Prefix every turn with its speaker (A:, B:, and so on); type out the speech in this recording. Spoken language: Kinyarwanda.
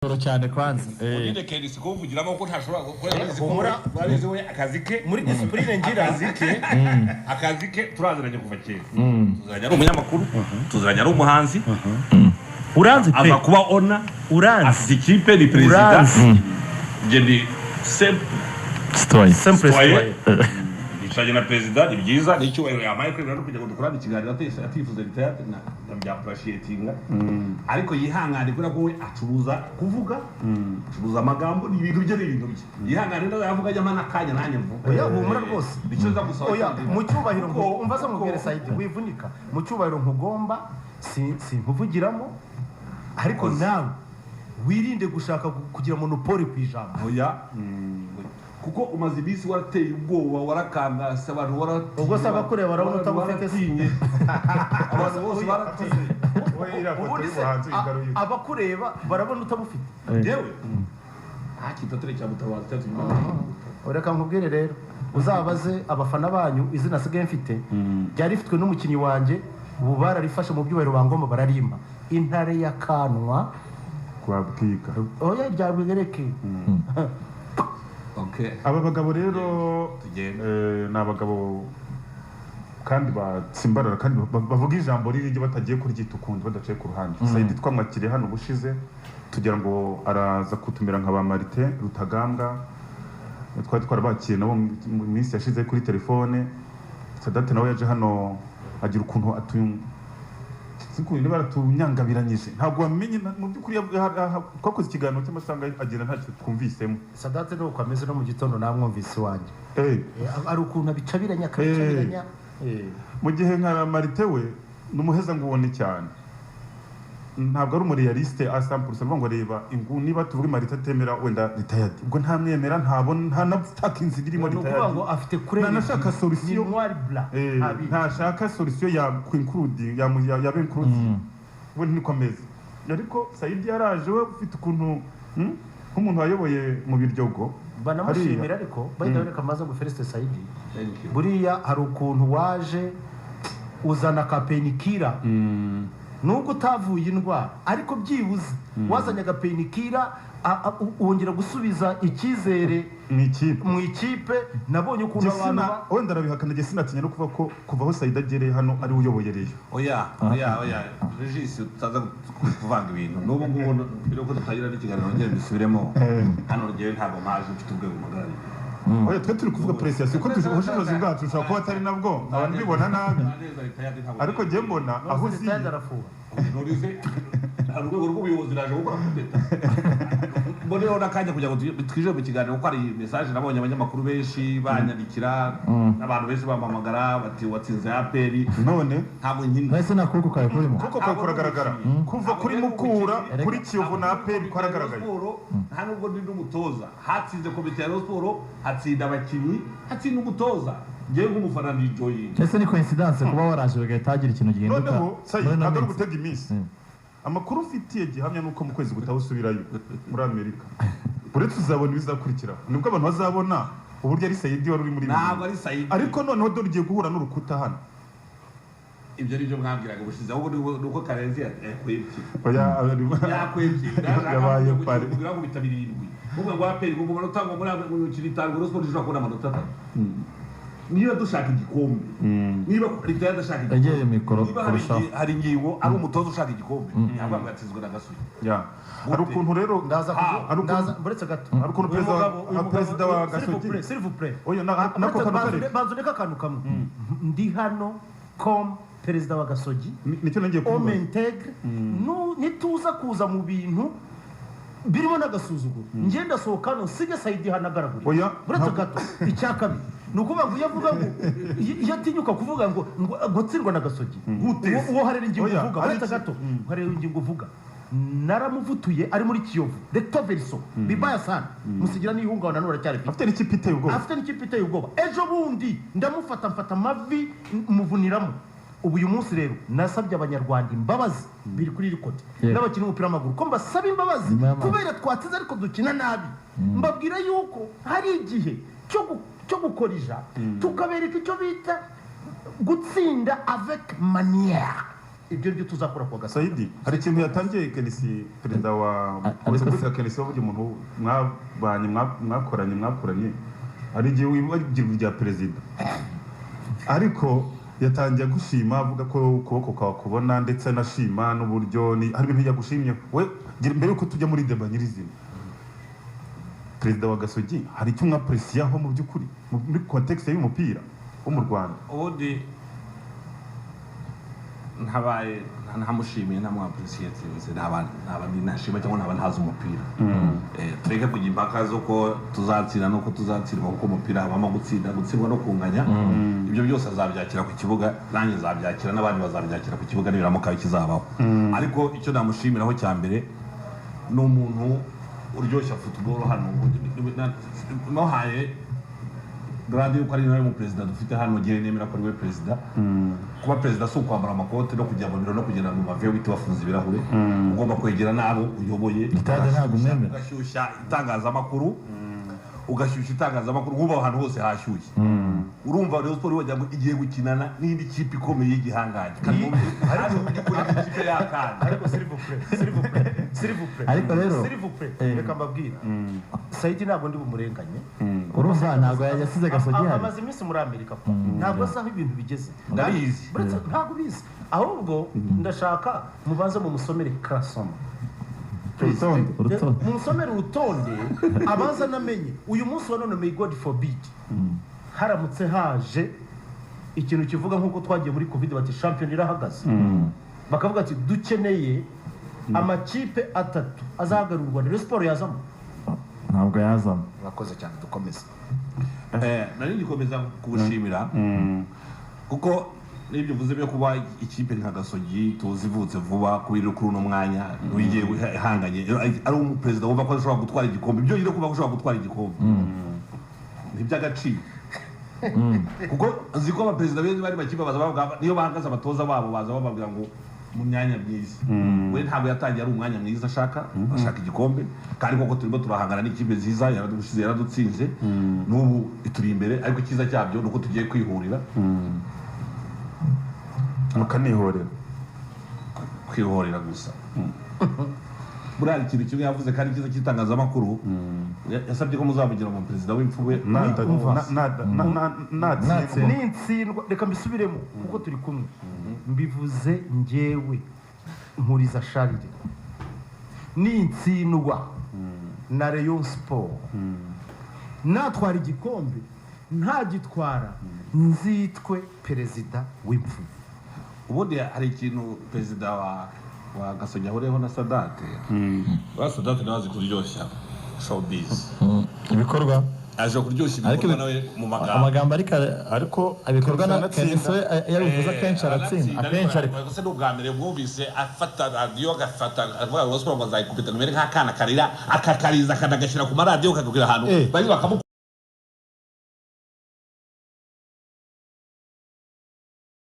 A: cyane kwanza
B: ugende KNC ko vugiramo ko ntashobora gukora babizi we akazike
C: muri discipline ngira
B: akazike turaziranye kuva kera tuziranye ari umunyamakuru tuziranye ari umuhanzi
A: uranzi pe
B: ava kuba ona
A: uranzi
B: afite ikipe ni president ngende simple Chaje na president ibyiza nicyo yamaye kwemera no kujya gukorana ikiganiro atifuza leta bya appreciating ariko yihangane kuri ko we acuruza kuvuga acuruza amagambo ni ibintu bye n'ibintu bye yihangane ndaza yavuga ajya mana kanya nanye mvuga
C: oya humura rwose
B: nicyo nza gusaba
C: oya mu cyubahiro ngo umvaza mubwire Saidi wivunika mu cyubahiro nkugomba si nkuvugiramo ariko nawe wirinde gushaka kugira monopole ku ijambo
B: oya kuko umaze ibisi warateye ubwoba warakangase abantu waratiye
C: ubwo saba kureba barabona utabufite sinye
B: abantu bose baratiye
C: abakureba barabona utabufite
B: yewe hakitatere cya mutabazi cyatuma
C: ureka nkubwire rero uzabaze abafana banyu izina sigaye mfite byari rifitwe n'umukinyi wanje ubu bararifashe mu byubahiro bangomba bararimba intare ya kanwa
D: kwabwika
C: oya byabwigereke
D: aba bagabo rero ni abagabo kandi batsimbarara kandi bavuga ijambo ririje batagiye kuryita ukundi badaciye ku ruhande Saidi twamwakiriye hano ubushize tugira ngo araza kutumira nka ba Marite Rutagambwa twari twarabakiye nabo mu minsi yashize kuri telefone Sadate nawe yaje hano agira ukuntu sinkuye niba tunyangabiranyije ntabwo wamenye mu byukuri twakoze ikiganiro cy'amasanga agira ntacyo twumvisemo
C: Sadate no kwameze no mu gitondo namwumvise wanje ari ukuntu abicabiranya
D: mu gihe nka Marite we numuheza ngo ubone cyane ntabwo ari umurealiste asampulse ngo reba ingu niba tuvuge Marite atemera wenda retired ubwo nta mwemera nta nabutaka inzira irimo retired
C: ngo afite kureba
D: nashaka solution ntashaka solution ya include ya include we ntikomeze ariko Saidi yaraje we ufite ukuntu nk'umuntu wayoboye mu biryogo
C: banamushimira ariko bayidabire kamaze ngo Felicite Saidi buriya hari ukuntu waje uzana kapenikira nubwo utavuye indwara ariko byibuze wazanye agapenikira wongera gusubiza icyizere mu ikipe nabonye ukuntu abantu
D: wenda arabihakana je sinatinya no kuva ko kuvaho Saidi agereye hano ari uyoboye reyo
B: oya Regis utaza kuvanga ibintu n'ubu ngubu biro ko tutagira n'ikiganiro ngende bisubiremo hano ngewe ntabwo maje mfite ubwego magari
D: oya twe turi kuvuga preciation ko ubushobozi bwacu ushaka kuba atari nabwo abantu bibona nabi ariko je mbona aho uzi
B: nurize urwego rw'ubuyobozi naje gukora kudeta mbonero nakanya kugira ngo twije mu kiganiro ko ari message nabonye abanyamakuru benshi banyandikira n'abantu benshi bamamagara bati watsinze APR
D: none
B: ntabwo nkindi
A: wese nakuko kaye kurimo
D: kuko kuragaragara kuva kuri mukura kuri Kiyovu na APR kwaragaragaye
B: nta nubwo ndi n'umutoza hatsinze komite ya sport hatsinda abakinyi hatsinda umutoza ngiye nk'umufana ni joyine
A: ese ni coincidence kuba waraje bagahitagira ikintu gihinduka
D: noneho Saidi ntabwo gutega iminsi amakuru ufitiye gihamya nuko mu kwezi gutaho usubirayo muri Amerika uretse uzabona ibizakurikira nibwo abantu bazabona uburyo ari Saidi wari uri muri
B: ntabwo ari Saidi
D: ariko noneho dore ugiye guhura n'urukuta hano
B: ibyo ari byo mwabwiraga ubushize ahubwo nuko KNC yakwebye
D: yabaye pare
B: kugira ngo bitabirindwi ubwo ngo APR ngo amanota ngo muri kiritanga Sport ishobora kubona amanota 3 niba dushaka igikombe niba leta yadashaka igikombe hari ingingo ari umutoza ushaka igikombe ntabwo agatizwe na Gasogi
D: hari ukuntu rero
C: ndaza buretse gato
D: hari ukuntu perezida wa Gasogi
C: s'il vous plaît
D: oya nako kanukare
C: banzuneka kantu kamwe ndi hano comme perezida wa Gasogi
D: nicyo nagiye
C: kuvuga integre nituza kuza mu bintu birimo n'agasuzuguro ngenda sohoka no sige Saidi hanagaragura buretse gato icyakabiri nukuvuga ngo yavuga ngo yatinyuka kuvuga ngo gutsirwa na Gasogi uwo harera ingingo uvuga buretse gato harera ingingo uvuga naramuvutuye ari muri Kiyovu recto verso bibaya sana musigira n'ihungabana nura cyari
D: afite n'ikipe iteye ubwoba ejo bundi ndamufata mfata mavi muvuniramo ubu uyu munsi rero nasabye abanyarwanda imbabazi biri kuri rikote n'abakinnyi b'umupira w'amaguru ko mbasaba imbabazi kubera twatsinze ariko dukina nabi mbabwira yuko hari igihe cyo gukorija tukabereka icyo bita gutsinda avec manière
C: ibyo byo tuzakora kwa gatatu.
D: Saidi hari ikintu yatangiye KNC perezida wa Republika KNC wavuga umuntu mwabanye mwakoranye ari igihe wibagirwa rya perezida ariko yatangiye gushima avuga ko ukuboko kwawe kubona ndetse anashima n'uburyo hari ibintu yagushimye we mbere yuko tujya muri deba nyirizina perezida wa Gasogi hari icyo mwapresiyaho mu by'ukuri muri context y'umupira wo mu Rwanda
B: ubundi ntabaye ntamushimiye ntamwapresiate ntabandi nashima cyangwa ntabantaza umupira tureke kujya impaka zo ko tuzatsira no ko tuzatsirwa kuko umupira habamo gutsindwa no kunganya ibyo byose azabyakira ku kibuga nanjye nzabyakira n'abandi bazabyakira ku kibuga nibiramuka kizabaho ariko icyo namushimiraho cya mbere ni umuntu uryoshya football hano nohaye grade yuko ari nawe mu president dufite hano gihe nemera ko ari we president kuba president si ukwambara amakote no kujya mu biro no kugenda mu mave witi wafunze ibirahure ugomba kwegera nabo uyoboye ugashyushya itangazamakuru nk'ubu ahantu hose hashyushye urumva Rayon Sport wajya igiye gukinana n'indi kipe ikomeye y'igihangaje
C: ariko s'il vous plaît reka mbabwira Saidi ntabwo ndi bumurenganye
A: urumva ntabwo yasize Gasogi hari
C: amaze iminsi muri Amerika ntabwo asaho ibintu bigeze
B: ndabizi
C: ntabwo bizi ahubwo ndashaka mubanze mu musomere Krasoma musomere urutonde abanza namenye uyu munsi wa none may God forbid haramutse haje ikintu kivuga nk'uko twagiye muri covid bati champion irahagaze bakavuga ati dukeneye amakipe atatu azahagarurwa Rayon Sport yazamo
A: ntabwo yazamo
C: urakoze cyane dukomeze
B: nari ndikomeza kubushimira kuko n'ibyo mvuze byo kuba ikipe nka Gasogi tuzivutse vuba kubiri kuri uno mwanya wigiye ihanganye ari umuperezida wumva ko ashobora gutwara igikombe ibyo yire kuba ashobora gutwara igikombe n'iby'agaciro kuko ziko abaperezida beza bari bakiba bazabavuga niyo bahagaze abatoza babo baza bababwira ngo mu myanya myiza we ntabwo yatangiye ari umwanya mwiza ashaka igikombe kandi koko turimo turahangana n'ikipe nziza yaradushize yaradutsinze n'ubu ituri imbere ariko icyiza cyabyo nuko tugiye kwihurira kwihorera gusa buriya ikintu kimwe yavuze kandi cyiza cy'itangazamakuru yasabye ko muzamugira mu perezida w'imfube
C: n'intsindwa reka mbisubiremo kuko turi kumwe mbivuze njyewe Nkuriza Charles n'intsindwa na Rayon Sport natwara igikombe ntagitwara nzitwe perezida w'imfube
B: ubundi hari ikintu perezida wa Gasogi ahoreho na Sadate Sadate nawe azi kuryoshya showbiz
A: ibikorwa
B: aje kuryoshya ibikorwa nawe mu
A: amagambo ariko abikorwa na KNC yabivuze akenshi aratsinda akenshi
B: ariko se n'ubwa mbere mwumvise afata radio agafata avuga ngo Sport bazayikubita numere nk'akana karira akakariza akanagashyira ku maradiyo kakabwira ahantu bari bakamu